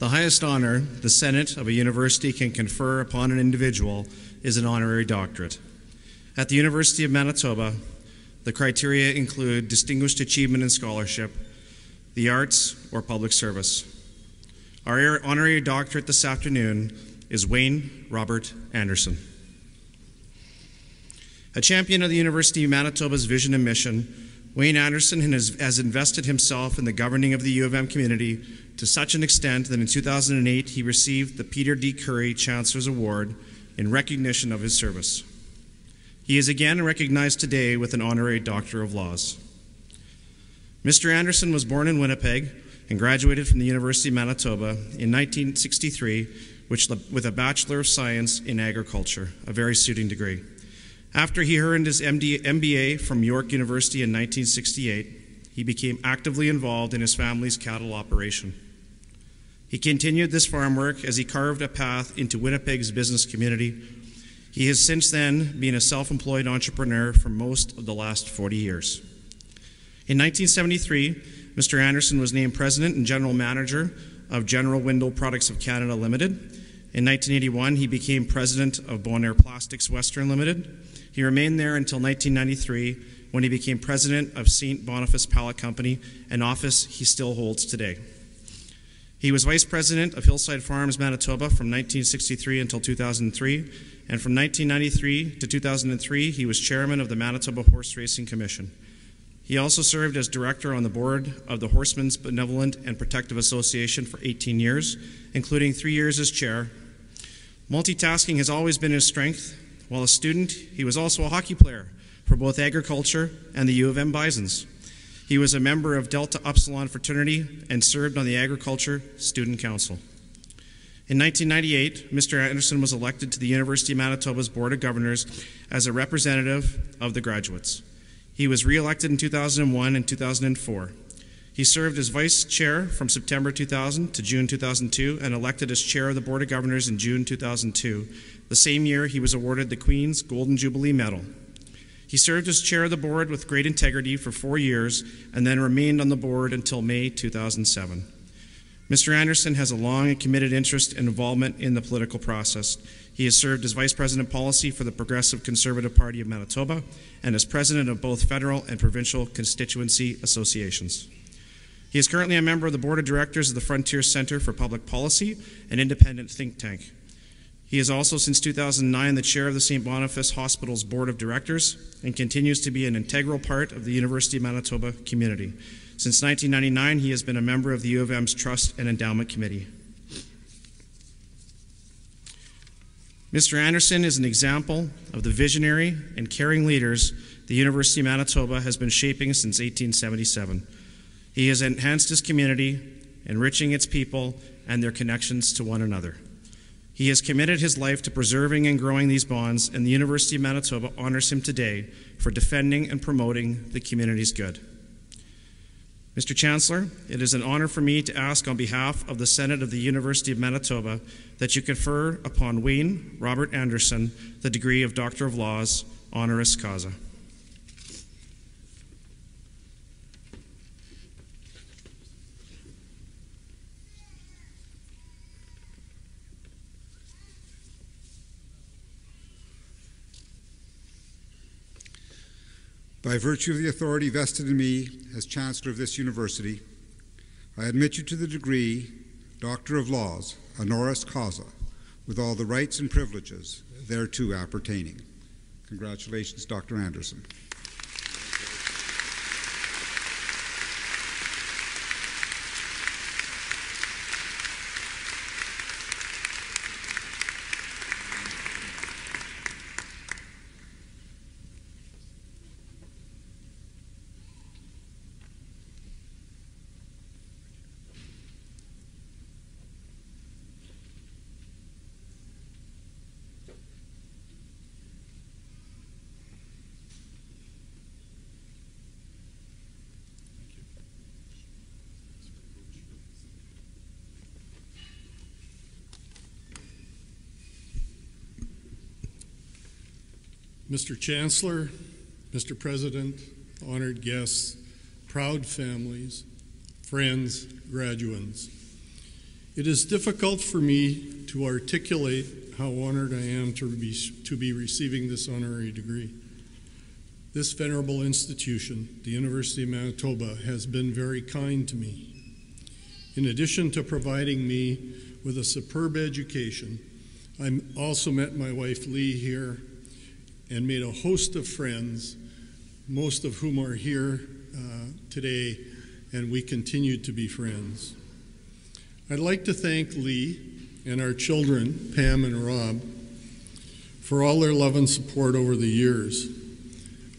The highest honor the Senate of a university can confer upon an individual is an honorary doctorate. At the University of Manitoba, the criteria include distinguished achievement in scholarship, the arts, or public service. Our honorary doctorate this afternoon is Wayne Robert Anderson. A champion of the University of Manitoba's vision and mission, Wayne Anderson has invested himself in the governing of the U of M community to such an extent that in 2008 he received the Peter D. Curry Chancellor's Award in recognition of his service. He is again recognized today with an Honorary Doctor of Laws. Mr. Anderson was born in Winnipeg and graduated from the University of Manitoba in 1963 with a Bachelor of Science in Agriculture, a very suiting degree. After he earned his M.B.A. from York University in 1968, he became actively involved in his family's cattle operation. He continued this farm work as he carved a path into Winnipeg's business community. He has since then been a self-employed entrepreneur for most of the last 40 years. In 1973, Mr. Anderson was named President and General Manager of General Window Products of Canada Limited. In 1981, he became President of Bonar Plastics Western Limited. He remained there until 1993, when he became President of St. Boniface Pallet Co, an office he still holds today. He was Vice President of Hillside Farms, Manitoba from 1963 until 2003, and from 1993 to 2003, he was Chairman of the Manitoba Horse Racing Commission. He also served as Director on the Board of the Horsemen's Benevolent and Protective Association for 18 years, including 3 years as Chair. Multitasking has always been his strength. While a student, he was also a hockey player for both agriculture and the U of M Bisons. He was a member of Delta Upsilon fraternity and served on the Agriculture Student Council. In 1998, Mr. Anderson was elected to the University of Manitoba's Board of Governors as a representative of the graduates. He was re-elected in 2001 and 2004. He served as Vice Chair from September 2000 to June 2002 and elected as Chair of the Board of Governors in June 2002. The same year, he was awarded the Queen's Golden Jubilee Medal. He served as Chair of the Board with great integrity for 4 years and then remained on the Board until May 2007. Mr. Anderson has a long and committed interest and involvement in the political process. He has served as Vice President Policy for the Progressive Conservative Party of Manitoba and as President of both federal and provincial constituency associations. He is currently a member of the Board of Directors of the Frontier Centre for Public Policy, an independent think tank. He is also, since 2009, the Chair of the St. Boniface Hospital's Board of Directors and continues to be an integral part of the University of Manitoba community. Since 1999, he has been a member of the U of M's Trust and Endowment Committee. Mr. Anderson is an example of the visionary and caring leaders the University of Manitoba has been shaping since 1877. He has enhanced his community, enriching its people and their connections to one another. He has committed his life to preserving and growing these bonds, and the University of Manitoba honors him today for defending and promoting the community's good. Mr. Chancellor, it is an honor for me to ask on behalf of the Senate of the University of Manitoba that you confer upon Wayne Robert Anderson the degree of Doctor of Laws, honoris causa. By virtue of the authority vested in me as Chancellor of this university, I admit you to the degree Doctor of Laws, honoris causa, with all the rights and privileges thereto appertaining. Congratulations, Dr. Anderson. Mr. Chancellor, Mr. President, honored guests, proud families, friends, graduands. It is difficult for me to articulate how honored I am to be receiving this honorary degree. This venerable institution, the University of Manitoba, has been very kind to me. In addition to providing me with a superb education, I also met my wife Lee here and made a host of friends, most of whom are here today, and we continue to be friends. I'd like to thank Lee and our children, Pam and Rob, for all their love and support over the years.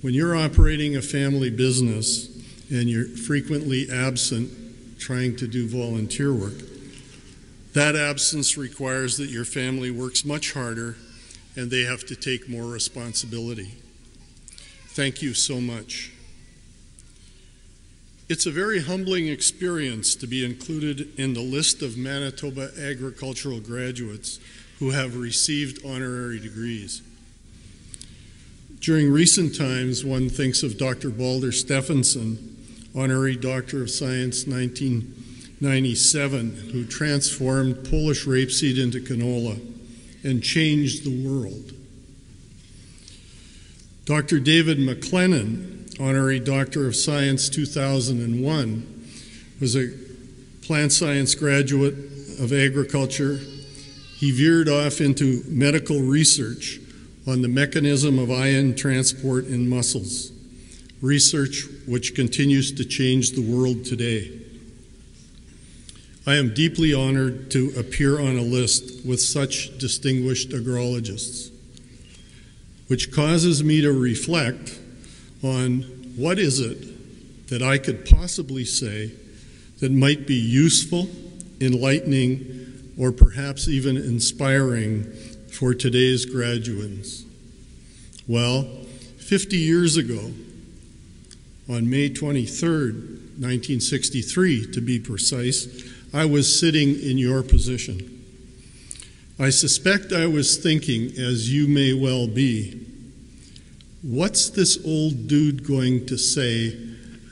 When you're operating a family business and you're frequently absent trying to do volunteer work, that absence requires that your family works much harder and they have to take more responsibility. Thank you so much. It's a very humbling experience to be included in the list of Manitoba agricultural graduates who have received honorary degrees. During recent times, one thinks of Dr. Balder Stephenson, Honorary Doctor of Science, 1997, who transformed Polish rapeseed into canola and changed the world. Dr. David McLennan, Honorary Doctor of Science, 2001, was a plant science graduate of agriculture. He veered off into medical research on the mechanism of ion transport in muscles, research which continues to change the world today. I am deeply honored to appear on a list with such distinguished agrologists, which causes me to reflect on what is it that I could possibly say that might be useful, enlightening, or perhaps even inspiring for today's graduates. Well, 50 years ago, on May 23rd, 1963 to be precise, I was sitting in your position. I suspect I was thinking, as you may well be, what's this old dude going to say,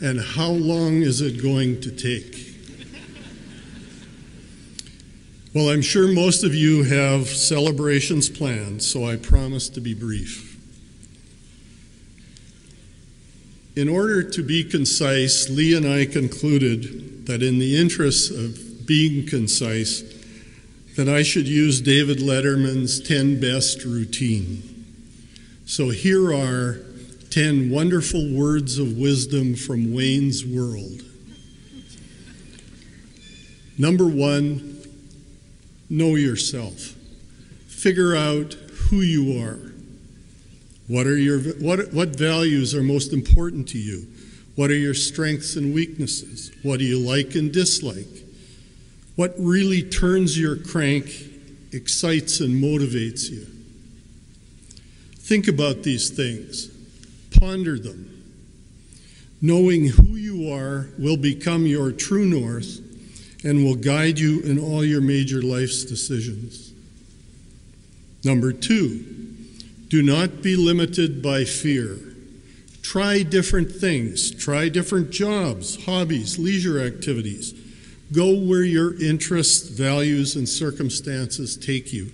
and how long is it going to take? Well, I'm sure most of you have celebrations planned, so I promise to be brief. In order to be concise, Lee and I concluded that in the interests of being concise, that I should use David Letterman's 10 best routine. So here are 10 wonderful words of wisdom from Wayne's World. Number 1, know yourself. Figure out who you are. What values are most important to you? What are your strengths and weaknesses? What do you like and dislike? What really turns your crank, excites and motivates you? Think about these things. Ponder them. Knowing who you are will become your true north and will guide you in all your major life's decisions. Number 2, do not be limited by fear. Try different things. Try different jobs, hobbies, leisure activities. Go where your interests, values, and circumstances take you.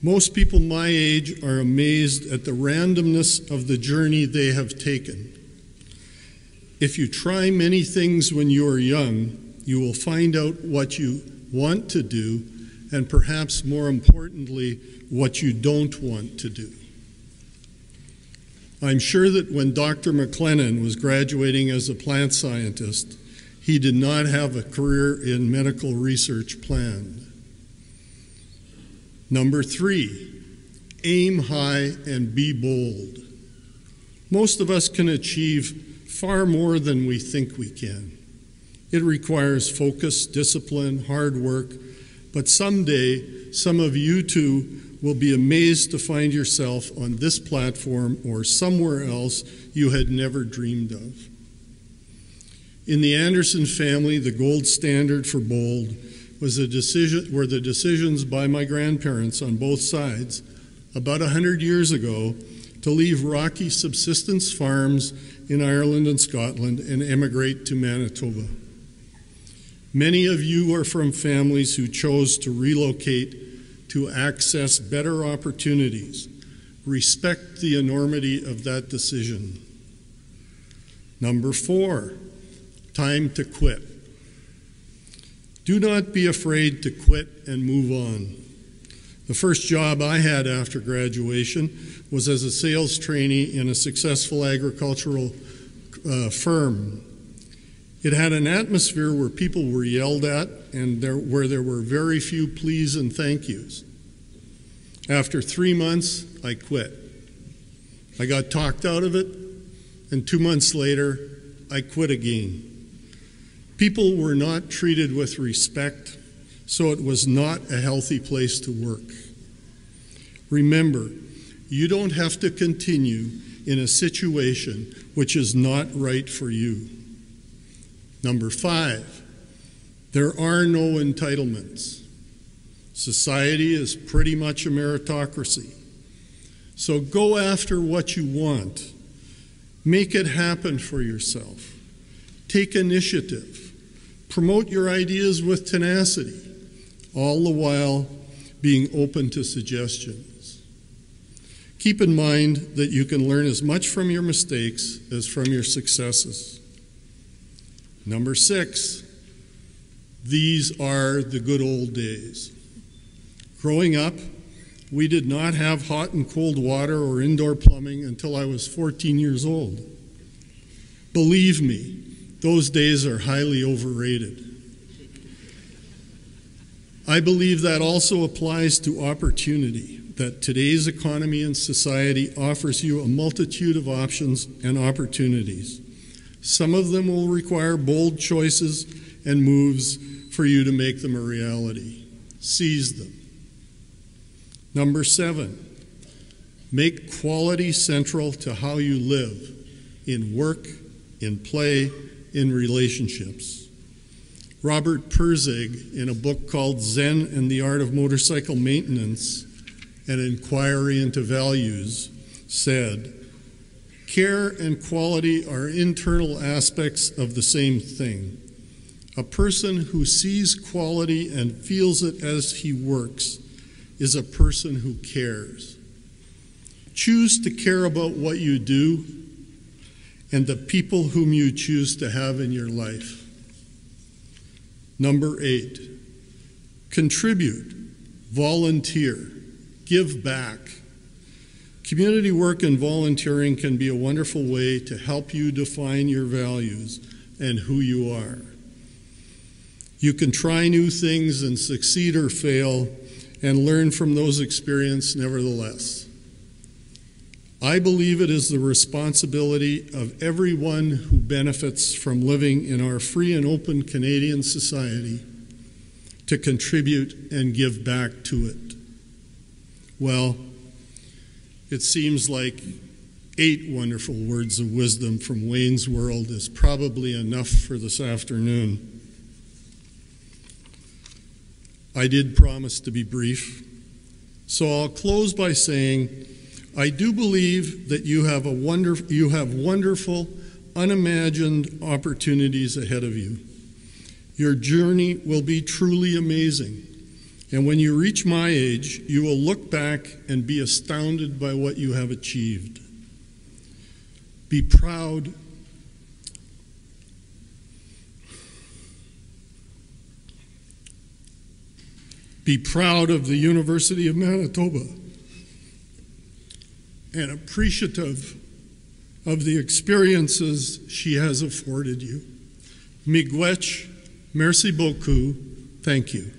Most people my age are amazed at the randomness of the journey they have taken. If you try many things when you are young, you will find out what you want to do, and perhaps more importantly, what you don't want to do. I'm sure that when Dr. McLennan was graduating as a plant scientist, he did not have a career in medical research planned. Number 3, aim high and be bold. Most of us can achieve far more than we think we can. It requires focus, discipline, hard work, but someday some of you too will be amazed to find yourself on this platform or somewhere else you had never dreamed of. In the Anderson family, the gold standard for bold were the decisions by my grandparents on both sides about 100 years ago to leave rocky subsistence farms in Ireland and Scotland and emigrate to Manitoba. Many of you are from families who chose to relocate to access better opportunities. Respect the enormity of that decision. Number 4, time to quit. Do not be afraid to quit and move on. The first job I had after graduation was as a sales trainee in a successful agricultural firm. It had an atmosphere where people were yelled at and where there were very few please and thank yous. After 3 months, I quit. I got talked out of it, and 2 months later, I quit again. People were not treated with respect, so it was not a healthy place to work. Remember, you don't have to continue in a situation which is not right for you. Number 5, there are no entitlements. Society is pretty much a meritocracy. So go after what you want. Make it happen for yourself. Take initiative. Promote your ideas with tenacity, all the while being open to suggestions. Keep in mind that you can learn as much from your mistakes as from your successes. Number 6, these are the good old days. Growing up, we did not have hot and cold water or indoor plumbing until I was 14 years old. Believe me, those days are highly overrated. I believe that also applies to opportunity, that today's economy and society offers you a multitude of options and opportunities. Some of them will require bold choices and moves for you to make them a reality. Seize them. Number 7, make quality central to how you live, in work, in play, in relationships. Robert Pirsig, in a book called Zen and the Art of Motorcycle Maintenance, an inquiry into values, said, care and quality are internal aspects of the same thing. A person who sees quality and feels it as he works is a person who cares. Choose to care about what you do and the people whom you choose to have in your life. Number 8, contribute, volunteer, give back. Community work and volunteering can be a wonderful way to help you define your values and who you are. You can try new things and succeed or fail and learn from those experiences nevertheless. I believe it is the responsibility of everyone who benefits from living in our free and open Canadian society to contribute and give back to it. Well, it seems like 8 wonderful words of wisdom from Wayne's World is probably enough for this afternoon. I did promise to be brief, so I'll close by saying I do believe that you have wonderful, unimagined opportunities ahead of you. Your journey will be truly amazing, and when you reach my age, you will look back and be astounded by what you have achieved. Be proud. Be proud of the University of Manitoba and appreciative of the experiences she has afforded you. Miigwech, merci beaucoup, thank you.